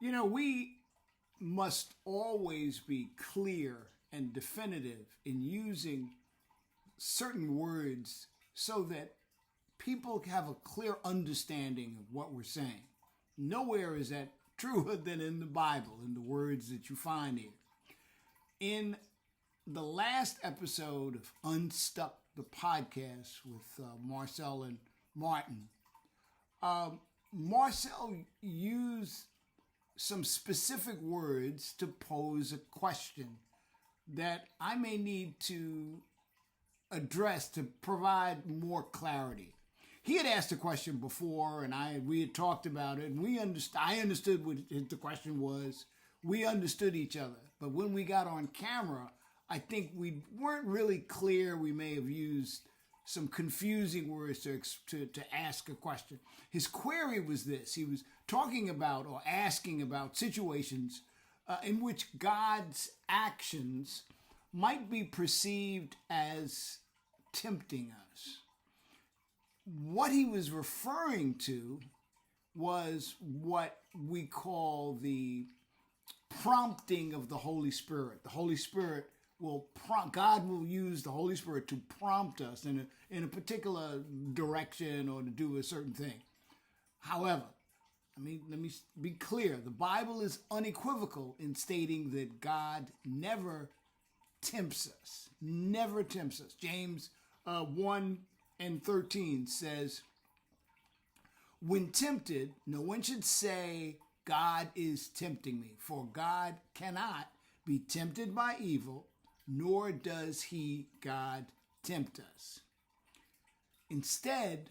We must always be clear and definitive in using certain words so that people have a clear understanding of what we're saying. Nowhere is that truer than in the Bible, in the words that you find here. In the last episode of UnStuck, the podcast with Marcel and Martin, Marcel used some specific words to pose a question that I may need to address to provide more clarity. He had asked a question before, and we had talked about it, and I understood what the question was. We understood each other. But when we got on camera, I think we weren't really clear. We may have used some confusing words to ask a question. His query was this. He was talking about or asking about situations in which God's actions might be perceived as tempting us. What he was referring to was what we call the prompting of the Holy Spirit. The Holy Spirit God will use the Holy Spirit to prompt us in a particular direction or to do a certain thing. However, let me be clear. The Bible is unequivocal in stating that God never tempts us. Never tempts us. James 1:13 says, "When tempted, no one should say, 'God is tempting me,' for God cannot be tempted by evil, nor does he, God, tempt us." Instead,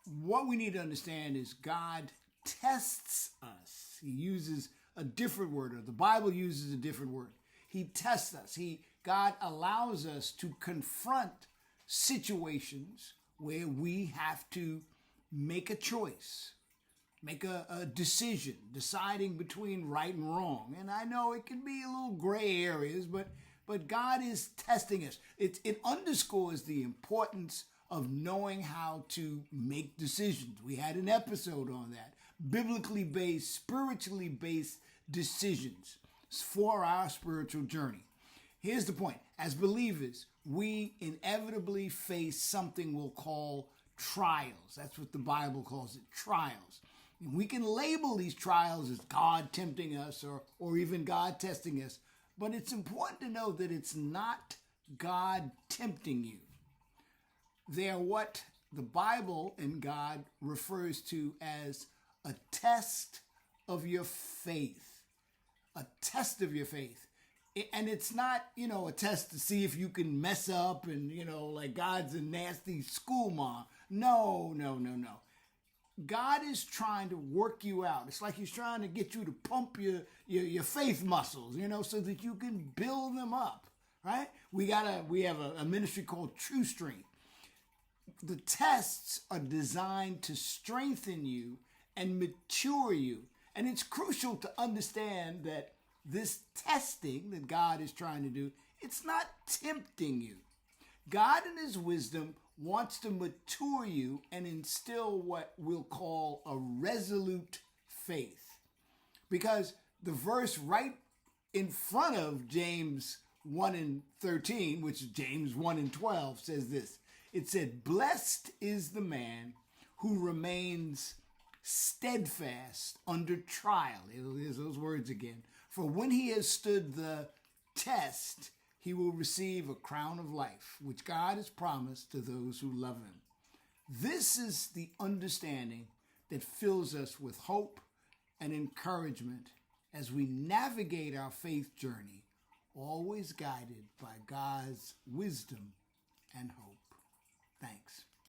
what we need to understand is God tests us. He uses a different word, or the Bible uses a different word. He tests us. God allows us to confront situations where we have to make a choice, make a decision, deciding between right and wrong. And I know it can be a little gray areas, but God is testing us. It underscores the importance of knowing how to make decisions. We had an episode on that. Biblically based, spiritually based decisions for our spiritual journey. Here's the point. As believers, we inevitably face something we'll call trials. That's what the Bible calls it, trials. And we can label these trials as God tempting us or even God testing us, but it's important to know that it's not God tempting you. They're what the Bible and God refers to as a test of your faith. A test of your faith. And it's not, a test to see if you can mess up and, like God's a nasty school mom. No. God is trying to work you out. It's like he's trying to get you to pump your faith muscles, so that you can build them up, right? We have a ministry called True Strength. The tests are designed to strengthen you and mature you. And it's crucial to understand that this testing that God is trying to do, it's not tempting you. God in his wisdom wants to mature you and instill what we'll call a resolute faith. Because the verse right in front of James 1:13, which is James 1:12, says this. It said, "Blessed is the man who remains steadfast under trial." Here's those words again. "For when he has stood the test, he will receive a crown of life, which God has promised to those who love him." This is the understanding that fills us with hope and encouragement as we navigate our faith journey, always guided by God's wisdom and hope. Thanks.